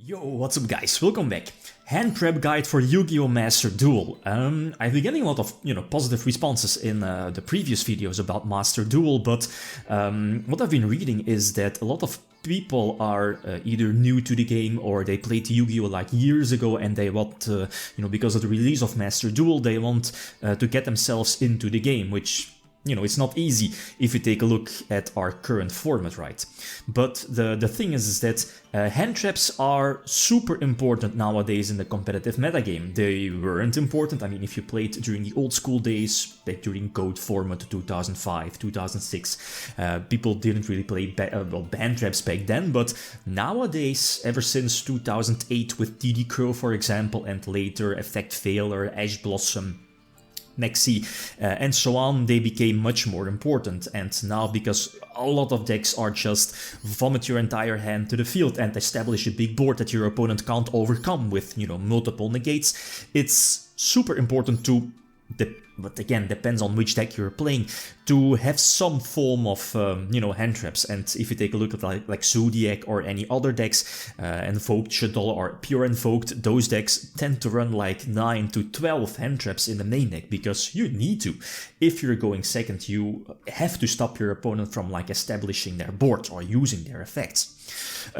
Yo, what's up guys, welcome back. Handtrap guide for Yu-Gi-Oh! Master Duel. I've been getting a lot of, positive responses in the previous videos about Master Duel, but what I've been reading is that a lot of people are either new to the game or they played Yu-Gi-Oh! Like years ago and they want, because of the release of Master Duel, they want to get themselves into the game, which it's not easy if you take a look at our current format, right? But the thing is that hand traps are super important nowadays in the competitive metagame. They weren't important. I mean, if you played during the old school days, like during Code format 2005, 2006, people didn't really play hand traps back then. But nowadays, ever since 2008 with DD Crow, for example, and later Effect Failure, Ash Blossom, Nexi, and so on, they became much more important. And now, because a lot of decks are just vomit your entire hand to the field and establish a big board that your opponent can't overcome with, multiple negates, it's super important to, but again, depends on which deck you're playing, to have some form of, hand traps. And if you take a look at like Zodiac or any other decks, Invoked Shaddoll or Pure Invoked, those decks tend to run like 9 to 12 hand traps in the main deck, because you need to. If you're going second, you have to stop your opponent from like establishing their board or using their effects.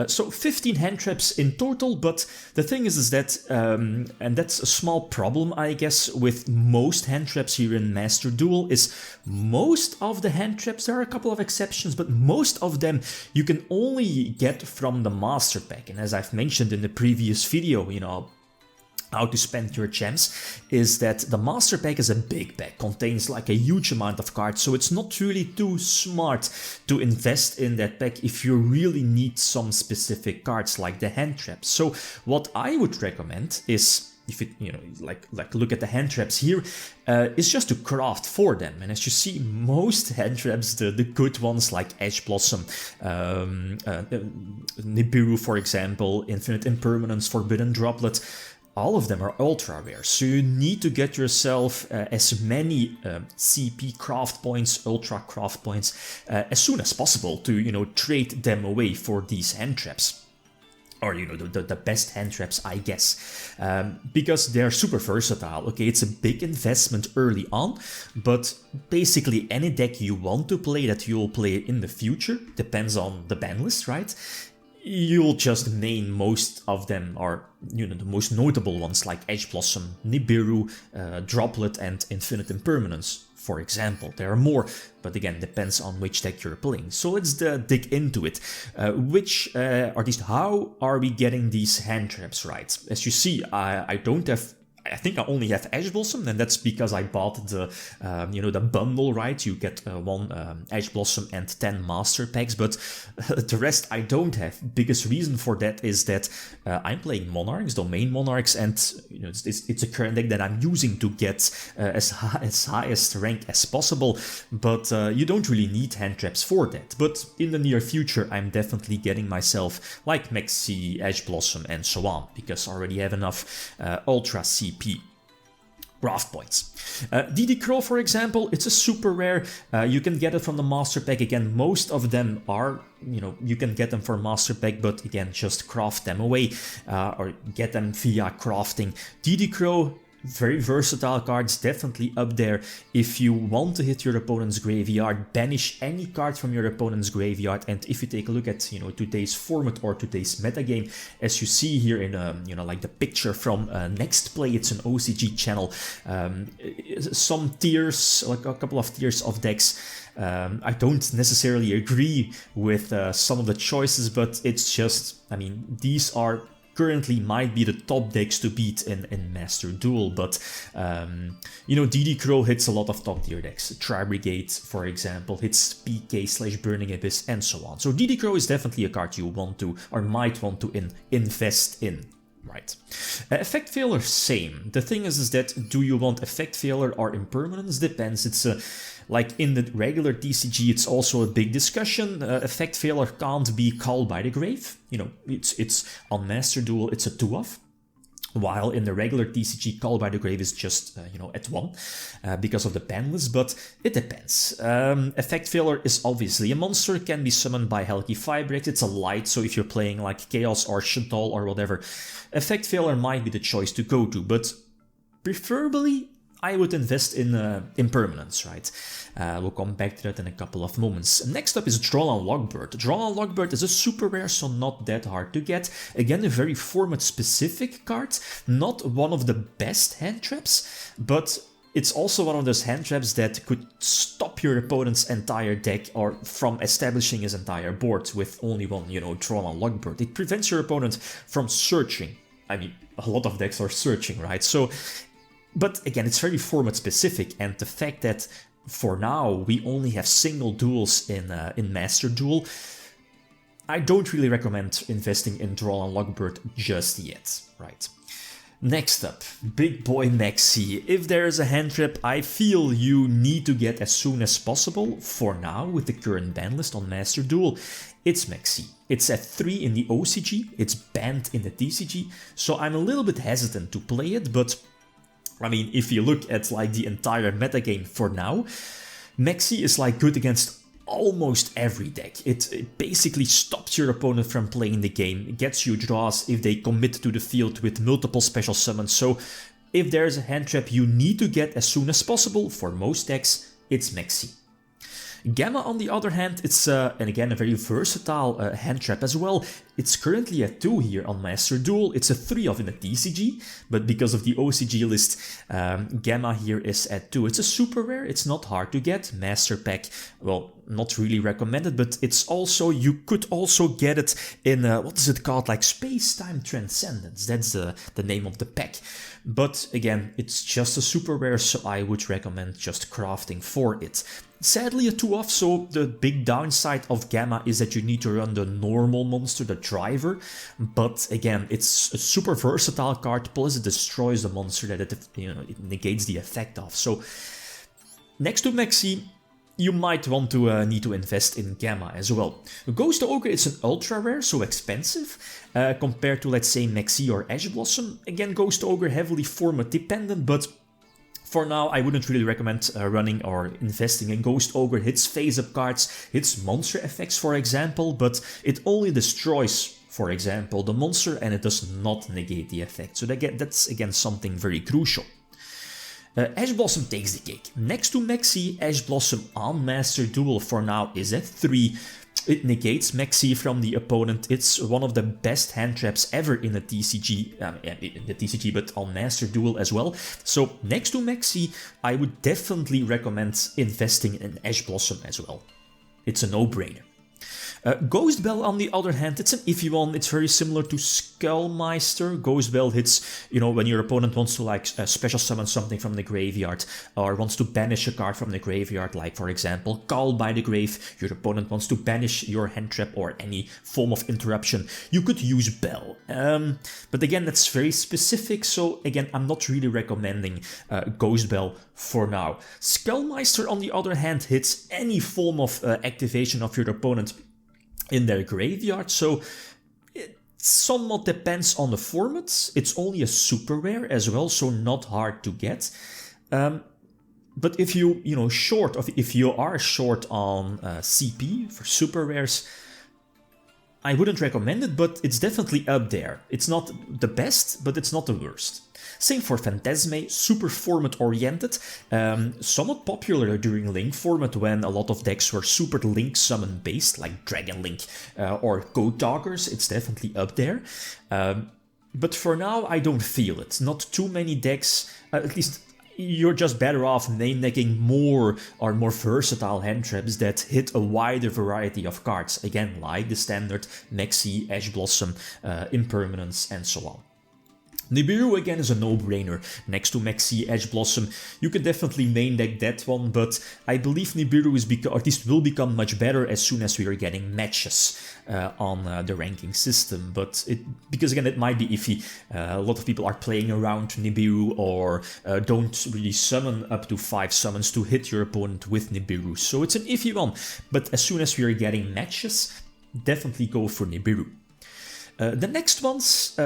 So 15 hand traps in total, but the thing is that, and that's a small problem, I guess, with most hand traps here in Master Duel, is most of the hand traps, there are a couple of exceptions, but most of them you can only get from the Master Pack. And as I've mentioned in the previous video, how to spend your gems, is that the Master Pack is a big pack, contains like a huge amount of cards, so it's not really too smart to invest in that pack if you really need some specific cards like the hand traps. So what I would recommend is, if it, like look at the hand traps here, is just to craft for them. And as you see, most hand traps, the good ones like Ash Blossom, Nibiru, for example, Infinite Impermanence, Forbidden Droplet, all of them are ultra rare, so you need to get yourself as many CP craft points, ultra craft points, as soon as possible to, trade them away for these hand traps. Or, the best hand traps, I guess, because they're super versatile. Okay, it's a big investment early on, but basically any deck you want to play that you'll play in the future, depends on the ban list, right? You'll just main most of them, are the most notable ones like Ash Blossom, Nibiru, Droplet, and Infinite Impermanence, for example. There are more, but again, depends on which deck you're playing. So let's dig into it. How are we getting these hand traps right? As you see, I think I only have Ash Blossom, and that's because I bought the, the bundle, right? You get one Ash Blossom and 10 Master Packs, but the rest I don't have. Biggest reason for that is that I'm playing Monarchs, Domain Monarchs, and it's a current deck that I'm using to get as highest rank as possible, but you don't really need hand traps for that. But in the near future, I'm definitely getting myself like Maxi, Ash Blossom, and so on, because I already have enough Ultra CP craft points. DD Crow, for example, it's a super rare. You can get it from the Master Pack. Again, most of them are, you can get them for Master Pack, but again, just craft them away or get them via crafting. DD Crow, very versatile cards, definitely up there. If you want to hit your opponent's graveyard, banish any card from your opponent's graveyard. And if you take a look at today's format or today's metagame, as you see here in like the picture from Next Play, it's an OCG channel. Some tiers, like a couple of tiers of decks. I don't necessarily agree with some of the choices, but it's just, I mean, these are currently might be the top decks to beat in Master Duel, but DD Crow hits a lot of top tier decks. Tri-Brigade, for example, hits PK / Burning Abyss, and so on. So DD Crow is definitely a card you want to, or might want to invest in. Right. Effect Failure, same. The thing is that, do you want Effect Failure or Impermanence? Depends. It's like in the regular TCG, it's also a big discussion. Effect Failure can't be Call by the Grave. It's on Master Duel, it's a 2-off. while in the regular TCG, Call by the Grave is just, you know, at 1 because of the ban list, but it depends. Effect Failure is obviously a monster, can be summoned by Helgi Firebreaks. It's a light, so if you're playing like Chaos or Chantal or whatever, Effect Failure might be the choice to go to, but preferably I would invest in Impermanence, right? We'll come back to that in a couple of moments. Next up is Droll and Lockbird. Droll and Lockbird is a super rare, so not that hard to get. Again, a very format-specific card, not one of the best hand traps, but it's also one of those hand traps that could stop your opponent's entire deck or from establishing his entire board with only one, you know, Droll and Lockbird. It prevents your opponent from searching. I mean, a lot of decks are searching, right? So, but again, it's very format specific, and the fact that for now we only have single duels in Master Duel, I don't really recommend investing in Droll and Lockbird just yet, right? Next up, Big Boy Maxi. If there is a hand trap I feel you need to get as soon as possible, for now with the current ban list on Master Duel, it's Maxi. It's at 3 in the OCG, it's banned in the TCG, so I'm a little bit hesitant to play it, but I mean, if you look at like the entire metagame for now, Maxi is like good against almost every deck. It basically stops your opponent from playing the game, it gets you draws if they commit to the field with multiple special summons, so if there's a hand trap you need to get as soon as possible, for most decks, it's Maxi. Gamma, on the other hand, it's, and again, a very versatile hand trap as well. It's currently at 2 here on Master Duel. It's a 3 of in the TCG, but because of the OCG list, Gamma here is at 2. It's a super rare, it's not hard to get. Master Pack, well, not really recommended, but it's also, you could also get it in, what is it called, like Space-Time Transcendence. That's the name of the pack. But again, it's just a super rare, so I would recommend just crafting for it. Sadly a 2-off, so the big downside of Gamma is that you need to run the normal monster, the driver, but again, it's a super versatile card, plus it destroys the monster that it negates the effect of. So next to Maxi, you might want to need to invest in Gamma as well. Ghost Ogre, it's an ultra rare, so expensive, compared to, let's say, Maxi or Ash Blossom. Again, Ghost Ogre heavily format dependent, but for now, I wouldn't really recommend running or investing in Ghost Ogre. Hits face-up cards, hits monster effects, for example, but it only destroys, for example, the monster, and it does not negate the effect. So that's again something very crucial. Ash Blossom takes the cake. Next to Maxi, Ash Blossom on Master Duel for now is at 3. It negates Maxi from the opponent. It's one of the best hand traps ever in the TCG, but on Master Duel as well. So next to Maxi, I would definitely recommend investing in Ash Blossom as well. It's a no-brainer. Ghost Bell, on the other hand, it's an iffy one. It's very similar to Skullmeister. Ghost Bell hits, you know, when your opponent wants to like special summon something from the graveyard, or wants to banish a card from the graveyard, like for example Call by the Grave. Your opponent wants to banish your hand trap or any form of interruption. You could use Bell. But again, that's very specific, so again, I'm not really recommending Ghost Bell for now. Skullmeister, on the other hand, hits any form of activation of your opponent in their graveyard, so it somewhat depends on the formats. It's only a super rare as well, so not hard to get. But if you are short on CP for super rares, I wouldn't recommend it, but it's definitely up there. It's not the best, but it's not the worst. Same for Phantasme, super format oriented, somewhat popular during Link format when a lot of decks were super Link summon based, like Dragon Link or Code Doggers. It's definitely up there. But for now, I don't feel it. Not too many decks, at least you're just better off name-necking more or more versatile hand traps that hit a wider variety of cards. Again, like the standard Maxi, Ash Blossom, Impermanence, and so on. Nibiru again is a no-brainer. Next to Maxi, Ash Blossom, you can definitely main deck that one, but I believe Nibiru at least will become much better as soon as we are getting matches on the ranking system. But because again, it might be iffy. A lot of people are playing around Nibiru or don't really summon up to 5 summons to hit your opponent with Nibiru. So it's an iffy one, but as soon as we are getting matches, definitely go for Nibiru. The next ones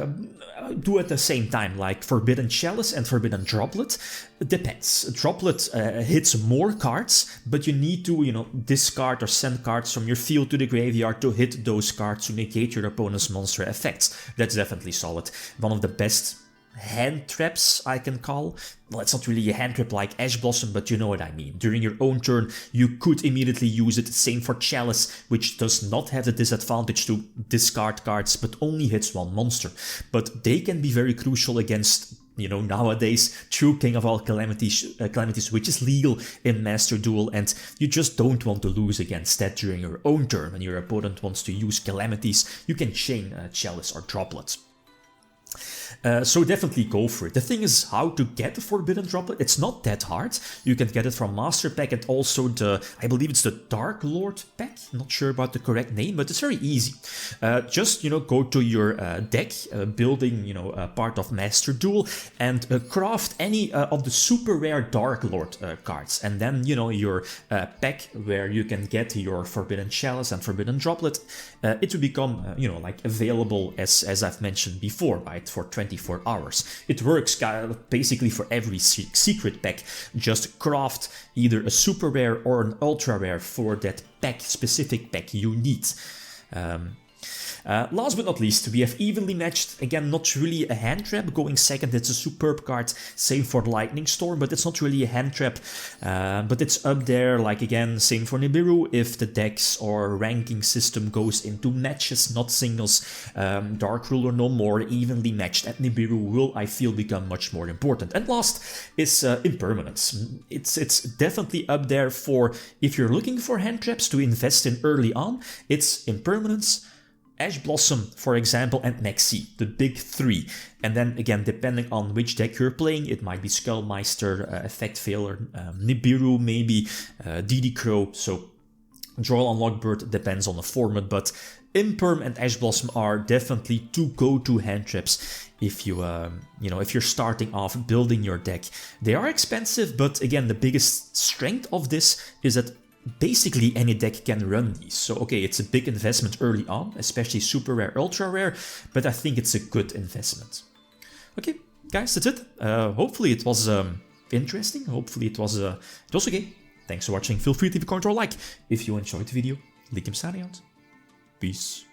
do at the same time, like Forbidden Chalice and Forbidden Droplet. Depends. Droplet hits more cards, but you need to, you know, discard or send cards from your field to the graveyard to hit those cards to negate your opponent's monster effects. That's definitely solid. One of the best hand traps, I can call. Well, it's not really a hand trap like Ash Blossom, but you know what I mean. During your own turn, you could immediately use it. Same for Chalice, which does not have the disadvantage to discard cards, but only hits one monster. But they can be very crucial against, you know, nowadays, true King of all calamities, which is legal in Master Duel, and you just don't want to lose against that during your own turn. When your opponent wants to use calamities, you can chain Chalice or Droplet. So definitely go for it. The thing is how to get the Forbidden Droplet. It's not that hard. You can get it from Master Pack and also the, I believe it's the Dark Lord pack. Not sure about the correct name, but it's very easy. Just, you know, go to your deck, building, you know, part of Master Duel, and craft any of the super rare Dark Lord cards. And then, you know, your pack where you can get your Forbidden Chalice and Forbidden Droplet, it will become, you know, like available as I've mentioned before, right, for 24 hours. It works basically for every secret pack. Just craft either a super rare or an ultra rare for that pack, specific pack you need. Last but not least, we have Evenly Matched. Again, not really a hand trap. Going second, it's a superb card. Same for Lightning Storm, but it's not really a hand trap. But it's up there, like again, same for Nibiru. If the dex or ranking system goes into matches, not singles, Dark Ruler no more, Evenly Matched at Nibiru will, I feel, become much more important. And last is Impermanence. It's definitely up there for, if you're looking for hand traps to invest in early on, it's Impermanence, Ash Blossom, for example, and Nexi, the big three. And then again, depending on which deck you're playing, it might be Skullmeister, Effect Failure, Nibiru, maybe DD Crow. So Draw on Lockbird depends on the format, but Imperm and Ash Blossom are definitely two go-to hand traps if you, you know, if you're starting off building your deck. They are expensive, but again, the biggest strength of this is that basically any deck can run these. So okay, it's a big investment early on, especially super rare, ultra rare, but I think it's a good investment. Okay, guys, that's it. Hopefully it was interesting. Hopefully it was okay. Thanks for watching. Feel free to leave a comment or like if you enjoyed the video. Likem signing out. Peace.